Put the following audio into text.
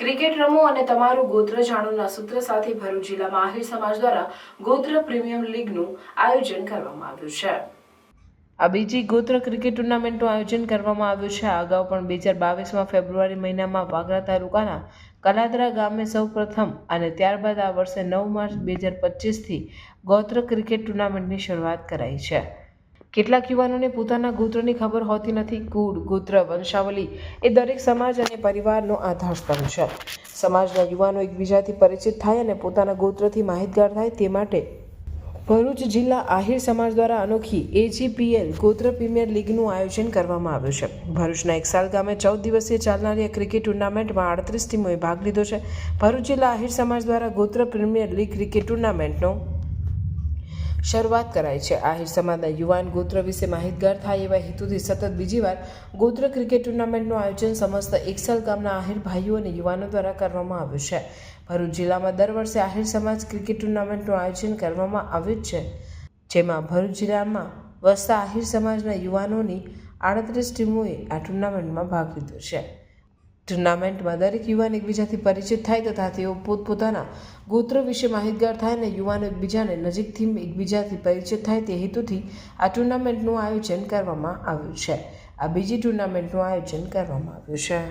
Cricket રમો અને તમારું ગોત્ર જાણોના સૂત્ર સાથે ભરૂચ જિલ્લામાં આહિર સમાજ દ્વારા ગોત્ર પ્રીમિયર લીગનું આયોજન કરવામાં આવ્યું છે। આ બીજી ગોત્ર ક્રિકેટ ટુર્નામેન્ટનું આયોજન કરવામાં આવ્યું છે। અગાઉ પણ 2022માં ફેબ્રુઆરી મહિનામાં વાગરા તાલુકાના કલાદરા ગામે સૌપ્રથમ અને ત્યારબાદ આ વર્ષે 9 માર્ચ 2025થી ગોત્ર ક્રિકેટ ટુર્નામેન્ટની શરૂઆત કરાઈ છે। કેટલાક યુવાનોને પોતાના ગોત્રની ખબર હોતી નથી। કુળ, ગોત્ર, વંશાવલી એ દરેક સમાજ અને પરિવારનો આધારસ્તંભ છે। સમાજના યુવાનો એકબીજાથી પરિચિત થાય અને પોતાના ગોત્રથી માહિતગાર થાય તે માટે ભરૂચ જિલ્લા આહિર સમાજ દ્વારા અનોખી AGPL ગોત્ર પ્રીમિયર લીગનું આયોજન કરવામાં આવ્યું છે। ભરૂચના એકસાલ ગામે 14 દિવસીય ચાલનારી આ ક્રિકેટ ટુર્નામેન્ટમાં 38 ટીમોએ ભાગ લીધો છે। ભરૂચ જિલ્લા આહિર સમાજ દ્વારા ગોત્ર પ્રીમિયર લીગ ક્રિકેટ ટુર્નામેન્ટનો શરૂઆત કરાઈ છે। આહિર સમાજના યુવાન ગોત્ર વિશે માહિતગાર થાય એવા હેતુથી સતત બીજી વાર ગોત્ર ક્રિકેટ ટુર્નામેન્ટનું આયોજન સમસ્ત એકસાલ ગામના આહિર ભાઈઓ અને યુવાનો દ્વારા કરવામાં આવ્યું છે। ભરૂચ જિલ્લામાં દર વર્ષે આહિર સમાજ ક્રિકેટ ટુર્નામેન્ટનું આયોજન કરવામાં આવ્યું છે, જેમાં ભરૂચ જિલ્લામાં વસતા આહિર સમાજના યુવાનોની 38 ટીમોએ આ ટુર્નામેન્ટમાં ભાગ લીધો છે। ટુર્નામેન્ટમાં દરેક યુવાન એકબીજાથી પરિચિત થાય તથા તેઓ પોતપોતાના ગોત્ર વિશે માહિતગાર થાય અને યુવાનો એકબીજાને નજીકથી એકબીજાથી પરિચિત થાય તે હેતુથી આ ટુર્નામેન્ટનું આયોજન કરવામાં આવ્યું છે। આ બીજી ટુર્નામેન્ટનું આયોજન કરવામાં આવ્યું છે।